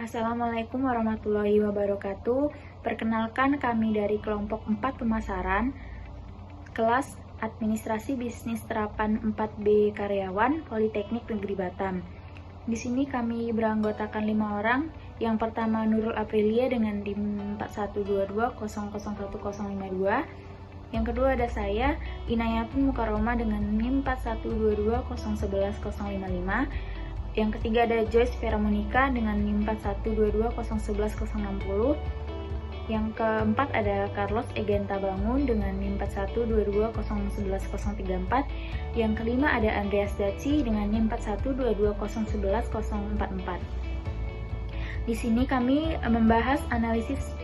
Assalamualaikum warahmatullahi wabarakatuh. Perkenalkan kami dari kelompok 4 pemasaran, kelas Administrasi Bisnis Terapan 4B Karyawan Politeknik Negeri Batam. Di sini kami beranggotakan 5 orang. Yang pertama Nurul Aprilia dengan NIM 4122001052. Yang kedua ada saya, Inayatun Mukaroma dengan NIM 4122011055. Yang ketiga ada Joyce Vera Monica dengan NIM 4122011060. Yang keempat ada Carlos Egenta Bangun dengan NIM 4122011034. Yang kelima ada Andreas Daci dengan NIM 4122011044. Di sini kami membahas analisis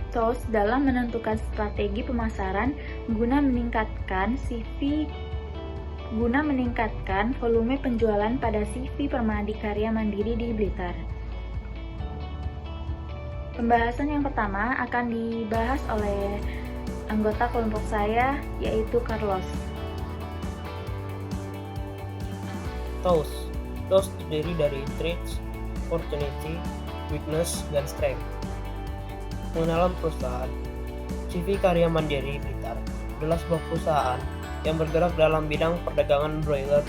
TOS dalam menentukan strategi pemasaran guna meningkatkan volume penjualan pada CV Permadi Karya Mandiri di Blitar. Pembahasan yang pertama akan dibahas oleh anggota kelompok saya, yaitu Carlos. TOS terdiri dari Threats, Opportunity, Weakness, dan Strength. Mengenal perusahaan, CV Karya Mandiri Blitar adalah sebuah perusahaan yang bergerak dalam bidang perdagangan broiler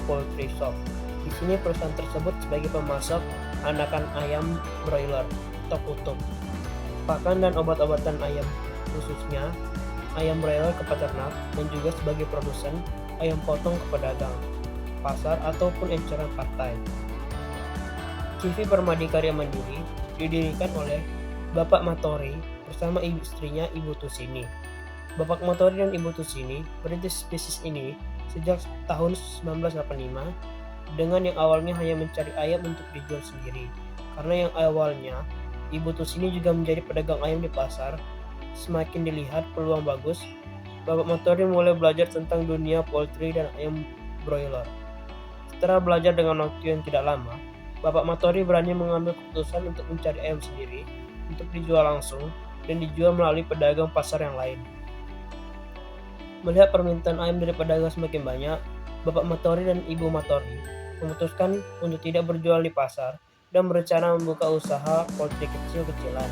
poultry shop. Di sini perusahaan tersebut sebagai pemasok anakan ayam broiler atau kutub, pakan dan obat-obatan ayam, khususnya ayam broiler ke peternak, dan juga sebagai produsen ayam potong ke pedagang, pasar ataupun eceran partai. CV Permadi Karya Mandiri didirikan oleh Bapak Matori bersama istrinya Ibu Tusini. Bapak Matori dan Ibu Tusini merintis bisnis ini sejak tahun 1985 dengan yang awalnya hanya mencari ayam untuk dijual sendiri. Karena yang awalnya Ibu Tusini juga menjadi pedagang ayam di pasar, semakin dilihat peluang bagus, Bapak Matori mulai belajar tentang dunia poultry dan ayam broiler. Setelah belajar dengan waktu yang tidak lama, Bapak Matori berani mengambil keputusan untuk mencari ayam sendiri untuk dijual langsung dan dijual melalui pedagang pasar yang lain. Melihat permintaan ayam dari pedagang semakin banyak, Bapak Matori dan Ibu Matori memutuskan untuk tidak berjual di pasar dan berencana membuka usaha poultry kecil-kecilan.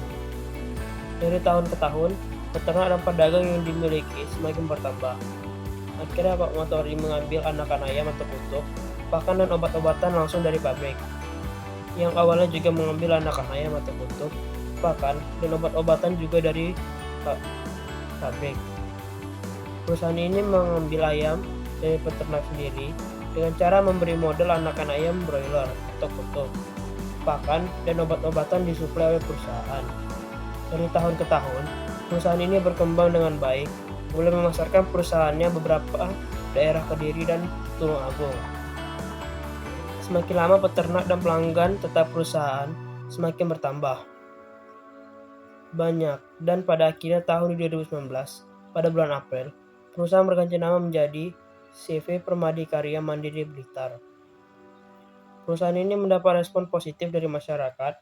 Dari tahun ke tahun, peternak dan pedagang yang dimiliki semakin bertambah. Akhirnya Bapak Matori mengambil anakan ayam atau kutub, pakan dan obat-obatan langsung dari pabrik. Yang awalnya juga mengambil anakan ayam atau kutub, pakan dan obat-obatan juga dari pabrik. Perusahaan ini mengambil ayam dari peternak sendiri dengan cara memberi modal anakan ayam broiler atau kutub, pakan dan obat-obatan disuplai oleh perusahaan. Dari tahun ke tahun, perusahaan ini berkembang dengan baik, mulai memasarkan perusahaannya beberapa daerah Kediri dan Tulung Agung. Semakin lama peternak dan pelanggan tetap perusahaan semakin bertambah banyak, dan pada akhirnya tahun 2019, pada bulan April, perusahaan berganti nama menjadi CV Permadi Karya Mandiri Blitar. Perusahaan ini mendapat respon positif dari masyarakat,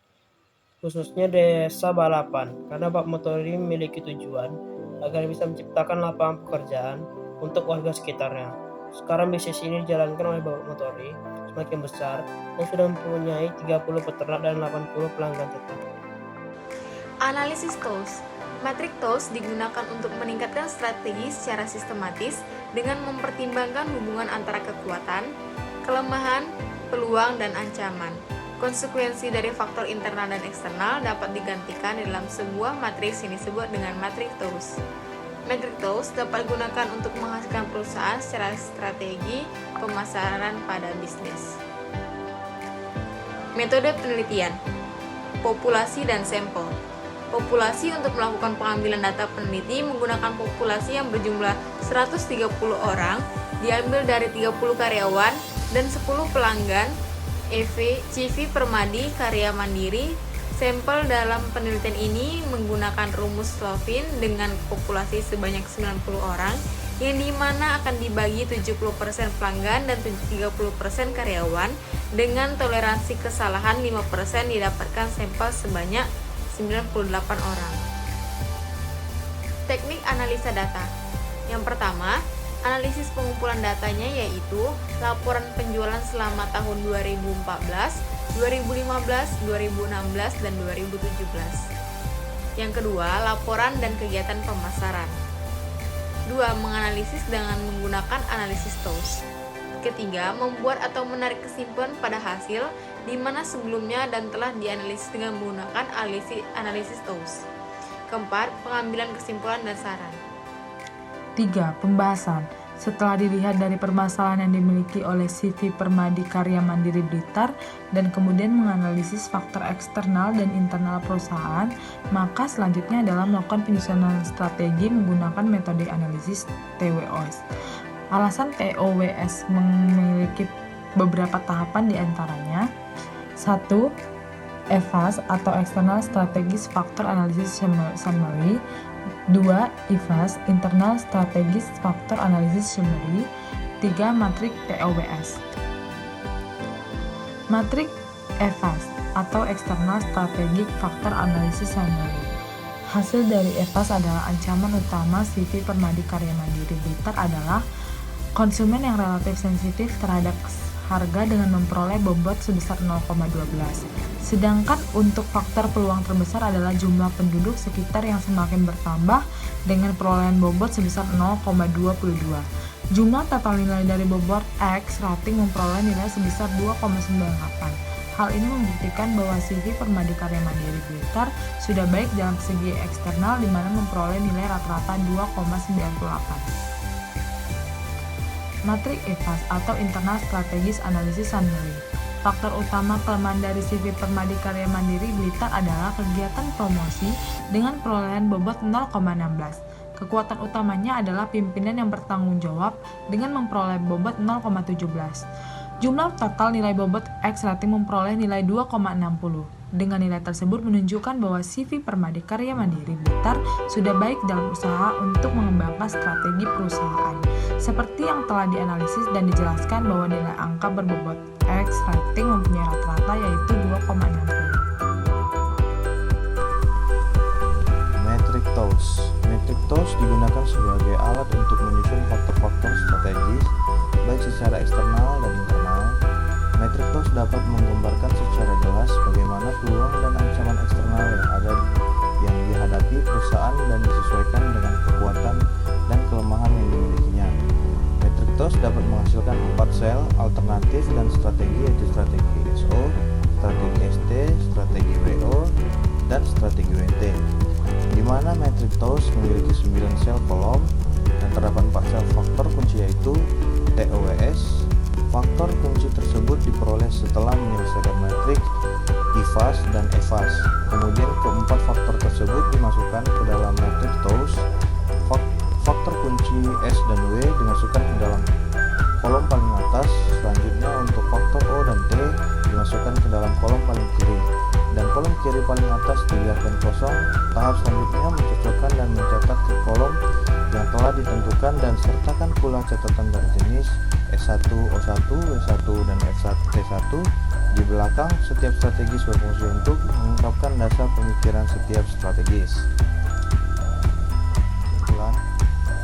khususnya desa Balapan, karena Pak Matori memiliki tujuan agar bisa menciptakan lapangan pekerjaan untuk warga sekitarnya. Sekarang bisnis ini dijalankan oleh Bapak Matori semakin besar dan sudah mempunyai 30 peternak dan 80 pelanggan tetap. Analisis TOS. Metrik TOS digunakan untuk meningkatkan strategi secara sistematis dengan mempertimbangkan hubungan antara kekuatan, kelemahan, peluang, dan ancaman. Konsekuensi dari faktor internal dan eksternal dapat digantikan dalam sebuah matriks yang disebut dengan metrik TOS. Metrik TOS dapat digunakan untuk menghasilkan perusahaan secara strategi pemasaran pada bisnis. Metode penelitian, populasi dan sampel. Populasi untuk melakukan pengambilan data peneliti menggunakan populasi yang berjumlah 130 orang, diambil dari 30 karyawan dan 10 pelanggan CV Permadi Karya Mandiri. Sampel dalam penelitian ini menggunakan rumus Slovin dengan populasi sebanyak 90 orang, yang dimana akan dibagi 70% pelanggan dan 30% karyawan, dengan toleransi kesalahan 5% didapatkan sampel sebanyak 98 orang. Teknik analisa data. Yang pertama, analisis pengumpulan datanya yaitu laporan penjualan selama tahun 2014 2015, 2016, dan 2017. Yang kedua, laporan dan kegiatan pemasaran. 2. Menganalisis dengan menggunakan analisis TOWS. Ketiga, membuat atau menarik kesimpulan pada hasil di mana sebelumnya dan telah dianalisis dengan menggunakan analisis TOWS. Keempat, pengambilan kesimpulan dan saran. 3. Pembahasan. Setelah dilihat dari permasalahan yang dimiliki oleh CV Permadi Karya Mandiri Blitar dan kemudian menganalisis faktor eksternal dan internal perusahaan, maka selanjutnya adalah melakukan penyusunan strategi menggunakan metode analisis TWOS. Alasan TOWS memiliki beberapa tahapan diantaranya: 1. EVAS atau External Strategic Factor Analysis Summary. 2. IFAS, Internal Strategic Factor Analysis Summary. 3. Matrik TOWS. Matrik EVAS atau External Strategic Factor Analysis Summary. Hasil dari EVAS adalah ancaman utama CV Permadi Karya Mandiri Blitar adalah konsumen yang relatif sensitif terhadap harga dengan memperoleh bobot sebesar 0,12. Sedangkan untuk faktor peluang terbesar adalah jumlah penduduk sekitar yang semakin bertambah dengan perolehan bobot sebesar 0,22. Jumlah total nilai dari bobot X rating memperoleh nilai sebesar 2,98. Hal ini membuktikan bahwa CV Permadi Karya Mandiri Blitar sudah baik dalam segi eksternal di mana memperoleh nilai rata-rata 2,98. Matrik EVAS atau Internal Strategic Analysis Summary. Faktor utama kelemahan dari CV Permadi Karya Mandiri Blitar adalah kegiatan promosi dengan perolehan bobot 0,16. Kekuatan utamanya adalah pimpinan yang bertanggung jawab dengan memperoleh bobot 0,17. Jumlah total nilai bobot X rating memperoleh nilai 2,60. Dengan nilai tersebut menunjukkan bahwa CV Permadi Karya Mandiri Blitar sudah baik dalam usaha untuk mengembangkan strategi perusahaan. Seperti yang telah dianalisis dan dijelaskan bahwa nilai angka berbobot X rating mempunyai rata-rata yaitu 2,60. Metrik TOWS. Metrik TOWS digunakan sebagai alat untuk menyusun faktor-faktor strategis baik secara eksternal dan internal. Metrik TOWS dapat menggambarkan secara jelas bagaimana peluang dan ancaman eksternal yang dihadapi perusahaan dan disesuaikan dengan kekuatan dan kelemahan yang dimilikinya. Metrik TOWS dapat menghasilkan 4 sel alternatif dan strategi, yaitu strategi SO, strategi ST, strategi WO, dan strategi WT. Di mana metrik TOWS memiliki 9 sel kolom dan terdapat 4 sel faktor kunci yaitu TOWS. Faktor kunci tersebut diperoleh setelah menyelesaikan metrik IFAS dan EVAS. Kemudian keempat faktor tersebut dimasukkan ke dalam metrik TOWS. Faktor kunci S dan W dimasukkan ke dalam kolom paling atas. Selanjutnya untuk faktor O dan T dimasukkan ke dalam kolom paling kiri. Dan kolom kiri paling atas dibiarkan kosong. Tahap selanjutnya mencocokkan dan mencatat ke kolom yang telah ditentukan dan sertakan pula catatan dari jenis S1, O1, W1, dan T1 di belakang setiap strategis berfungsi untuk mengungkapkan dasar pemikiran setiap strategis.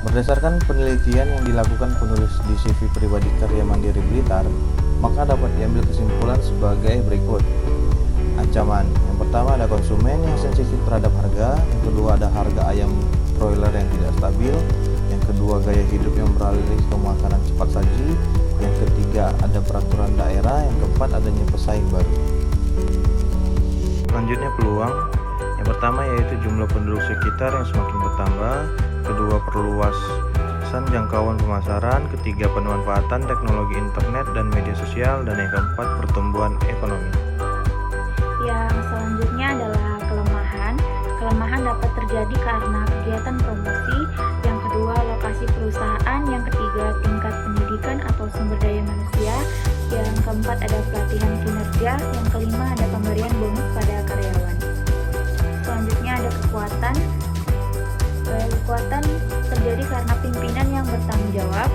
Berdasarkan penelitian yang dilakukan penulis di CV Pribadi Karya Mandiri Blitar, maka dapat diambil kesimpulan sebagai berikut. Ancaman. Yang pertama ada konsumen yang sensitif terhadap harga, yang kedua ada harga ayam broiler yang tidak stabil, yang kedua gaya hidup yang beralih ke makanan cepat saji, yang ketiga ada peraturan daerah, yang keempat adanya pesaing baru. Selanjutnya peluang. Yang pertama yaitu jumlah penduduk sekitar yang semakin bertambah, kedua perluasan jangkauan pemasaran, ketiga pemanfaatan teknologi internet dan media sosial, dan yang keempat pertumbuhan ekonomi. Yang selanjutnya adalah kelemahan. Kelemahan dapat terjadi karena kegiatan promosi. Yang kedua, lokasi perusahaan. Yang ketiga, tingkat pendidikan atau sumber daya manusia. Yang keempat, ada pelatihan kinerja. Yang kelima, ada pemberian bonus pada karyawan. Selanjutnya ada kekuatan. Kekuatan terjadi karena pimpinan yang bertanggung jawab.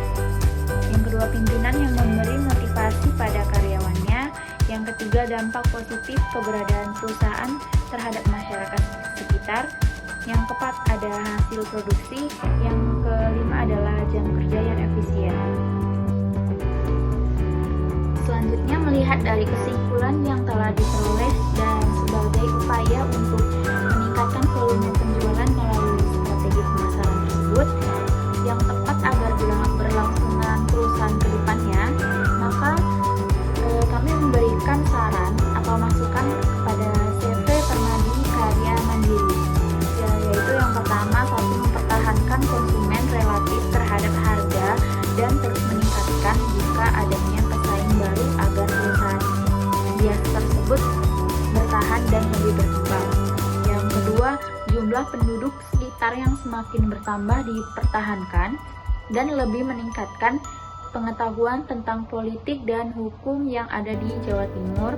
Yang kedua, pimpinan yang memberi motivasi pada karyawannya. Yang ketiga, dampak positif keberadaan perusahaan terhadap masyarakat sekitar. Yang keempat, ada hasil produksi. Yang kelima adalah jam kerja yang efisien. Selanjutnya, melihat dari kesimpulan yang telah diperoleh dan sebagai upaya untuk meningkatkan volume penjualan melalui strategi pemasaran tersebut yang tepat agar berlangsungan perusahaan ke depannya, maka kami memberikan saran atau masukan kepada CV Permadi Karya Mandiri, yaitu yang pertama, satu, mempertahankan konsumen relatif terhadap harga dan terus meningkatkan jika adanya pesaing baru agar perusahaan bias tersebut bertahan dan lebih berkembang. Yang kedua, jumlah penduduk sekitar yang semakin bertambah dipertahankan dan lebih meningkatkan pengetahuan tentang politik dan hukum yang ada di Jawa Timur.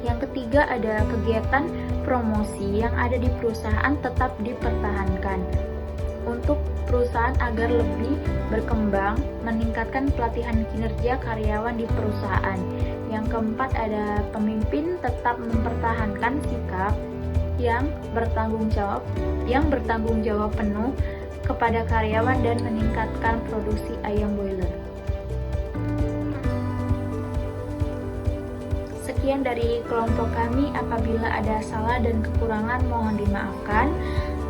Yang ketiga, ada kegiatan promosi yang ada di perusahaan tetap dipertahankan untuk perusahaan agar lebih berkembang, meningkatkan pelatihan kinerja karyawan di perusahaan. Yang keempat, ada pemimpin tetap mempertahankan sikap yang bertanggung jawab penuh kepada karyawan dan meningkatkan produksi ayam boiler. Sekian dari kelompok kami. Apabila ada salah dan kekurangan mohon dimaafkan.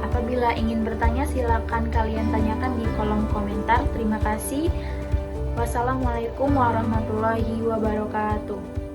Apabila ingin bertanya silakan kalian tanyakan di kolom komentar. Terima kasih. Wassalamualaikum warahmatullahi wabarakatuh.